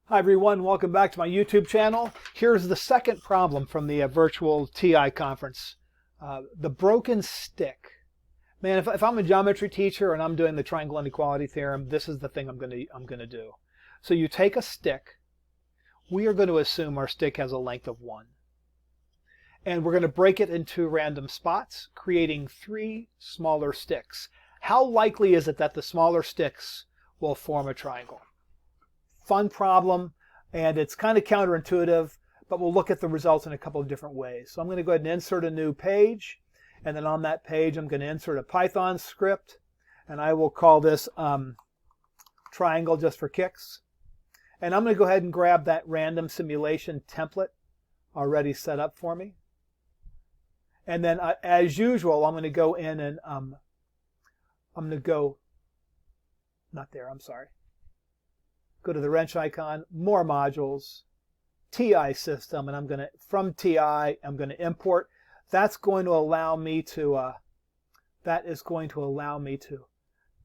Hi everyone, welcome back to my YouTube channel. Here's the second problem from the virtual TI conference. The broken stick. Man, if I'm a geometry teacher and I'm doing the triangle inequality theorem, this is the thing I'm going to do. So you take a stick. We are going to assume our stick has a length of 1. And we're going to break it into random spots, creating 3 smaller sticks. How likely is it that the smaller sticks will form a triangle? Fun problem, and it's kind of counterintuitive, but we'll look at the results in a couple of different ways. So I'm going to go ahead and insert a new page, and then on that page I'm going to insert a Python script, and I will call this triangle just for kicks. And I'm going to go ahead and grab that random simulation template already set up for me. And then as usual, I'm going to go in and I'm going to go, not there, I'm sorry. Go to the wrench icon, more modules, TI system, and I'm going to, from TI, I'm going to import. That's going to allow me to, that is going to allow me to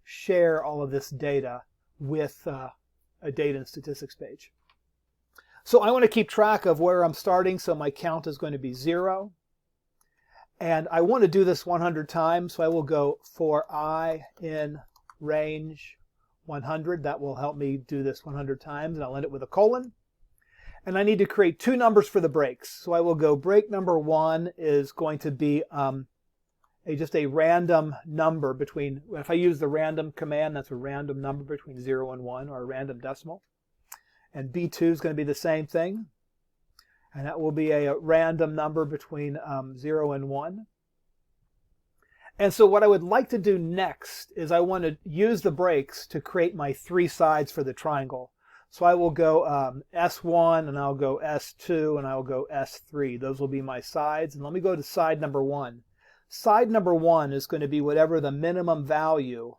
share all of this data with a data and statistics page. So I want to keep track of where I'm starting, so my count is going to be 0. And I want to do this 100 times, so I will go for I in range 100. That will help me do this 100 times, and I'll end it with a colon. And I need to create 2 numbers for the breaks. So I will go break number 1 is going to be just a random number between, if I use the random command, that's a random number between 0 and 1, or a random decimal. And B2 is going to be the same thing. And that will be a random number between 0 and 1. And so what I would like to do next is I want to use the breaks to create my 3 sides for the triangle. So I will go S1, and I'll go S2, and I'll go S3. Those will be my sides. And let me go to side number 1. Side number 1 is going to be whatever the minimum value,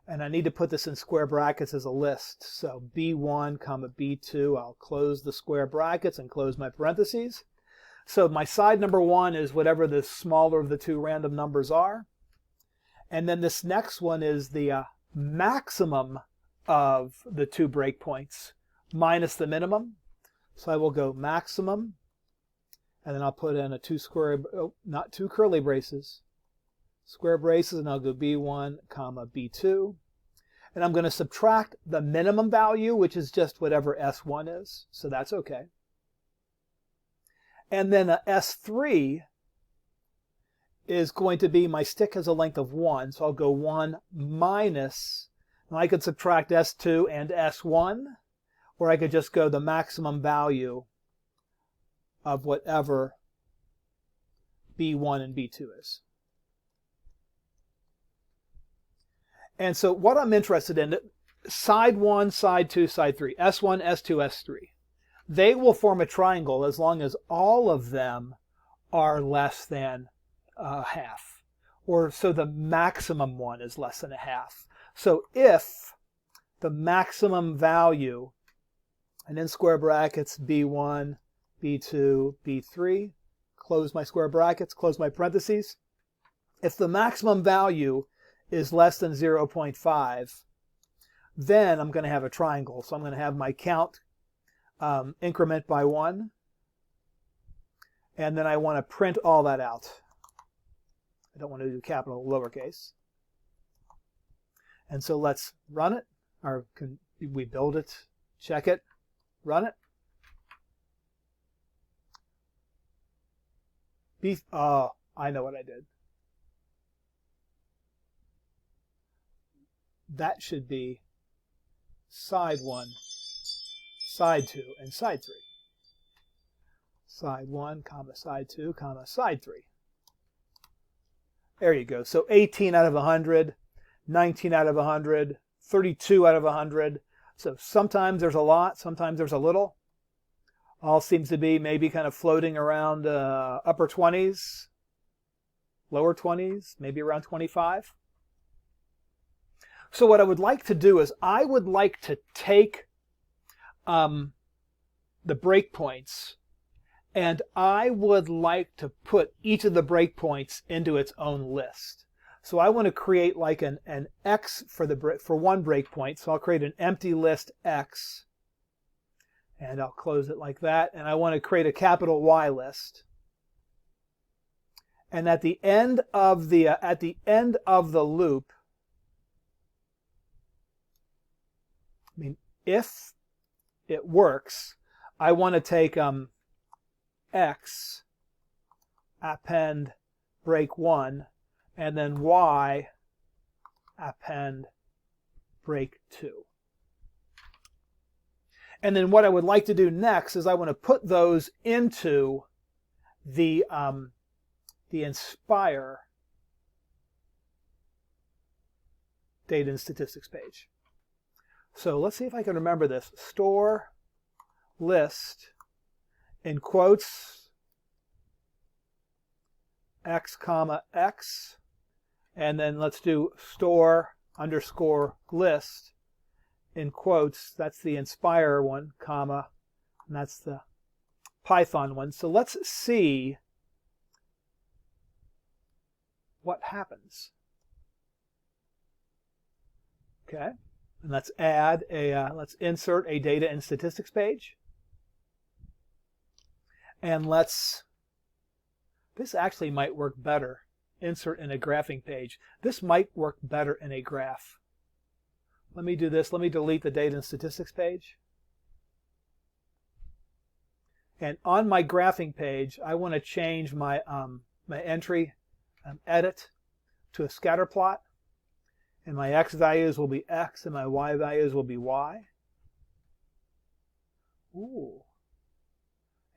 and I need to put this in square brackets as a list. So B1, comma B2, I'll close the square brackets and close my parentheses. So my side number 1 is whatever the smaller of the 2 random numbers are. And then this next one is the maximum of the 2 breakpoints minus the minimum. So I will go maximum, and then I'll put in a 2 curly braces, square braces, and I'll go B1, comma B2. And I'm going to subtract the minimum value, which is just whatever S1 is. So that's okay. And then a S3 is going to be, my stick has a length of 1, so I'll go 1 minus, and I could subtract S2 and S1, or I could just go the maximum value of whatever B1 and B2 is. And so what I'm interested in, side 1, side 2, side 3, S1, S2, S3. They will form a triangle as long as all of them are less than half. Or so the maximum one is less than a half. So if the maximum value, and in square brackets, B1, B2, B3, close my square brackets, close my parentheses. If the maximum value is less than 0.5, then I'm going to have a triangle. So I'm going to have my count increment by 1, and then I want to print all that out. I don't want to do capital lowercase. And so let's run it, or can we build it, check it, run it. I know what I did. That should be side 1, side 2, and side 3. Side 1, comma, side 2, comma, side 3. There you go. So 18 out of 100, 19 out of 100, 32 out of 100. So sometimes there's a lot, sometimes there's a little. All seems to be maybe kind of floating around upper 20s, lower 20s, maybe around 25. So what I would like to do is I would like to take the breakpoints, and I would like to put each of the breakpoints into its own list. So I want to create like an X for one breakpoint. So I'll create an empty list X. And I'll close it like that. And I want to create a capital Y list. And at the end of the loop, I mean, if it works, I want to take X, append break 1, and then Y, append break 2. And then what I would like to do next is I want to put those into the Inspire data and statistics page. So let's see if I can remember this. Store list in quotes X comma X, and then let's do store underscore list in quotes. That's the Inspire one, comma, and that's the Python one. So let's see what happens. Okay, and let's add let's insert a data and statistics page, and this actually might work better. Insert in a graphing page. This might work better in a graph. Let me do this. Let me delete the data and statistics page. And on my graphing page, I want to change my my entry edit to a scatter plot. And my X values will be X and my Y values will be Y. Ooh.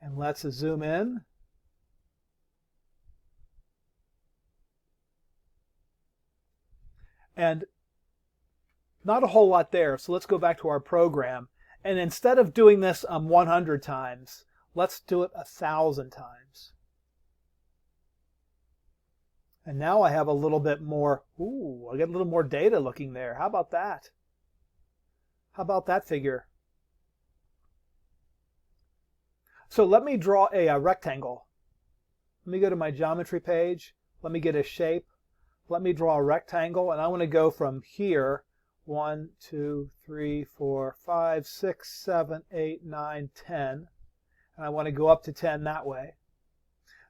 And let's zoom in. And not a whole lot there. So let's go back to our program. And instead of doing this 100 times, let's do it 1,000 times. And now I have a little bit more, I get a little more data looking there. How about that? How about that figure? So let me draw a rectangle. Let me go to my geometry page. Let me get a shape. Let me draw a rectangle, and I want to go from here, 1, 2, 3, 4, 5, 6, 7, 8, 9, 10. And I want to go up to 10 that way.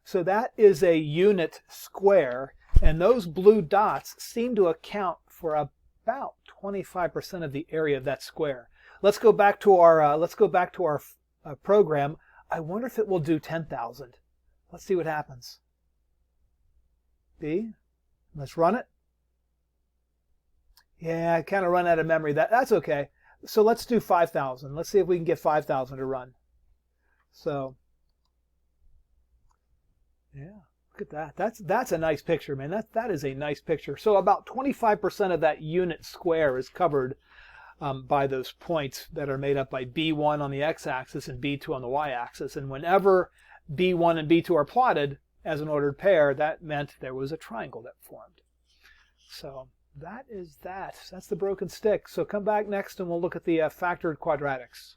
So that is a unit square, and those blue dots seem to account for about 25% of the area of that square. Let's go back to our program. I wonder if it will do 10,000. Let's see what happens. B. Let's run it. Yeah, I kind of run out of memory. That's okay. So let's do 5,000. Let's see if we can get 5,000 to run. So. Yeah, look at that. That's a nice picture, man. That is a nice picture. So about 25% of that unit square is covered by those points that are made up by B1 on the x-axis and B2 on the y-axis. And whenever B1 and B2 are plotted as an ordered pair, that meant there was a triangle that formed. So that is that. That's the broken stick. So come back next and we'll look at the factored quadratics.